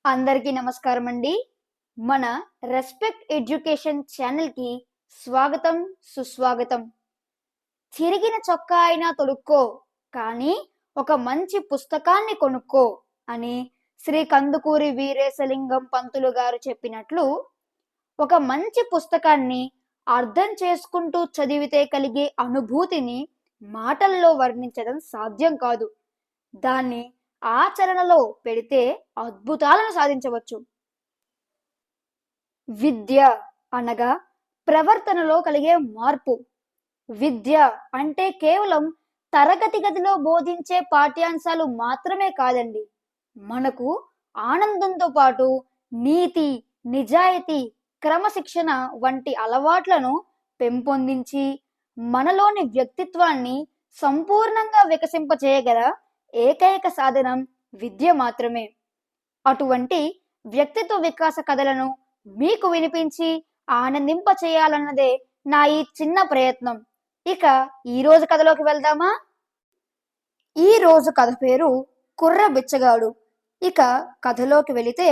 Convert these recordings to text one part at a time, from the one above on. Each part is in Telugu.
అందరికీ నమస్కారం అండి. మన రెస్పెక్ట్ ఎడ్యుకేషన్ ఛానల్‌కి స్వాగతం, సుస్వాగతం. చిరిగిన చొక్కా అయినా తొడుక్కో, కానీ ఒక మంచి పుస్తకాన్ని కొనుక్కో అని శ్రీ కందుకూరి వీరేశలింగం పంతులు గారు చెప్పినట్లు, ఒక మంచి పుస్తకాన్ని అర్థం చేసుకుంటూ చదివితే కలిగే అనుభూతిని మాటల్లో వర్ణించడం సాధ్యం కాదు. దాన్ని ఆచరణలో పెడితే అద్భుతాలను సాధించవచ్చు. విద్య అనగా ప్రవర్తనలో కలిగే మార్పు. విద్య అంటే కేవలం తరగతి గదిలో బోధించే పాఠ్యాంశాలు మాత్రమే కాదండి. మనకు ఆనందంతో పాటు నీతి, నిజాయితీ, క్రమశిక్షణ వంటి అలవాట్లను పెంపొందించి మనలోని వ్యక్తిత్వాన్ని సంపూర్ణంగా వికసింపచేయగల ఏకైక సాధనం విద్య మాత్రమే. అటువంటి వ్యక్తిత్వ వికాస కథలను మీకు వినిపించి ఆనందింప చేయాలన్నదే నా ఈ చిన్న ప్రయత్నం. ఇక ఈ రోజు కథలోకి వెళ్దామా? ఈ రోజు కథ పేరు కుర్ర బిచ్చగాడు. ఇక కథలోకి వెళితే,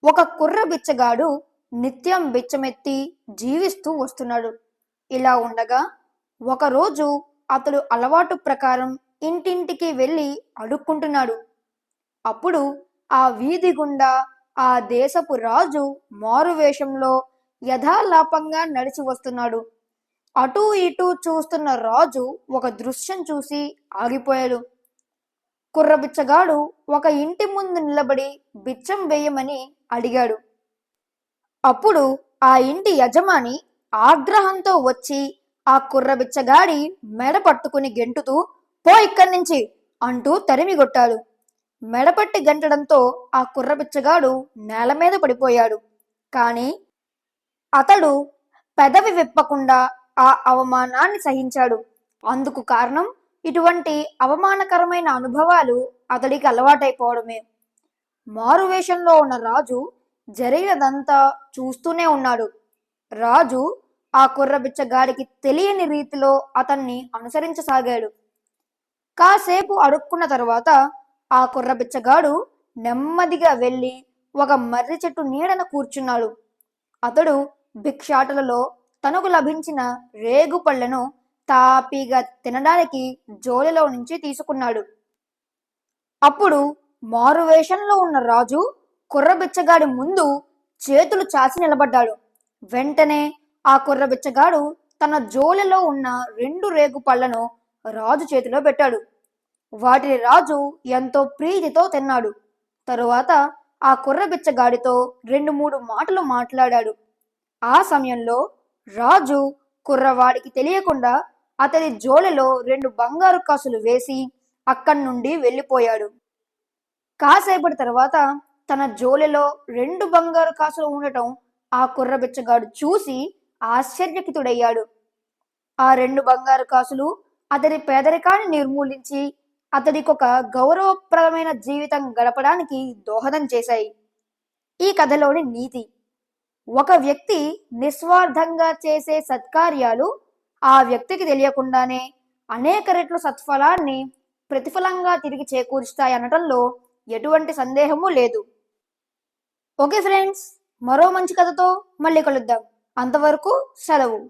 ఒక కుర్ర బిచ్చగాడు నిత్యం బిచ్చమెత్తి జీవిస్తూ వస్తున్నాడు. ఇలా ఉండగా ఒకరోజు అతడు అలవాటు ప్రకారం ఇంటింటికి వెళ్ళి అడుక్కుంటున్నాడు. అప్పుడు ఆ వీధి గుండా ఆ దేశపు రాజు మారువేషంలో యథాలాపంగా నడిచి వస్తున్నాడు. అటూ ఇటూ చూస్తున్న రాజు ఒక దృశ్యం చూసి ఆగిపోయాడు. కుర్రబిచ్చగాడు ఒక ఇంటి ముందు నిలబడి బిచ్చం వేయమని అడిగాడు. అప్పుడు ఆ ఇంటి యజమాని ఆగ్రహంతో వచ్చి ఆ కుర్రబిచ్చగాడి మెడ పట్టుకుని గెంటుతూ, "పో ఇక్కడి నుంచి" అంటూ తరిమిగొట్టాడు. మెడపట్టి గంటడంతో ఆ కుర్రబిచ్చగాడు నేల మీద పడిపోయాడు. కానీ అతడు పెదవి విప్పకుండా ఆ అవమానాన్ని సహించాడు. అందుకు కారణం ఇటువంటి అవమానకరమైన అనుభవాలు అతడికి అలవాటైపోవడమే. మారువేషంలో ఉన్న రాజు జరిగినదంతా చూస్తూనే ఉన్నాడు. రాజు ఆ కుర్రబిచ్చగాడికి తెలియని రీతిలో అతన్ని అనుసరించసాగాడు. కాసేపు అడుక్కున్న తర్వాత ఆ కుర్రబిచ్చగాడు నెమ్మదిగా వెళ్ళి ఒక మర్రి చెట్టు నీడన కూర్చున్నాడు. అతడు భిక్షాటనలో తనకు లభించిన రేగు పళ్లను తాపీగా తినడానికి జోలెలో నుంచి తీసుకున్నాడు. అప్పుడు మారువేషంలో ఉన్న రాజు కుర్రబిచ్చగాడి ముందు చేతులు చాచి నిలబడ్డాడు. వెంటనే ఆ కుర్రబిచ్చగాడు తన జోలెలో ఉన్న 2 రేగు పళ్లను రాజు చేతిలో పెట్టాడు. వాటిని రాజు ఎంతో ప్రీతితో తిన్నాడు. తరువాత ఆ కుర్రబిచ్చగాడితో 2-3 మాటలు మాట్లాడాడు. ఆ సమయంలో రాజు కుర్రవాడికి తెలియకుండా అతడి జోలెలో 2 బంగారు కాసులు వేసి అక్కడి నుండి వెళ్ళిపోయాడు. కాసేపటి తర్వాత తన జోలెలో 2 బంగారు కాసులు ఉండటం ఆ కుర్రబిచ్చగాడు చూసి ఆశ్చర్యకితుడయ్యాడు. ఆ 2 బంగారు కాసులు అతడి పేదరికాన్ని నిర్మూలించి అతడికొక గౌరవప్రదమైన జీవితం గడపడానికి దోహదం చేశాయి. ఈ కథలోని నీతి: ఒక వ్యక్తి నిస్వార్థంగా చేసే సత్కార్యాలు ఆ వ్యక్తికి తెలియకుండానే అనేక రెట్లు సత్ఫలాన్ని ప్రతిఫలంగా తిరిగి చేకూరుస్తాయనటంలో ఎటువంటి సందేహము లేదు. ఓకే ఫ్రెండ్స్, మరో మంచి కథతో మళ్ళీ కలుద్దాం. అంతవరకు సెలవు.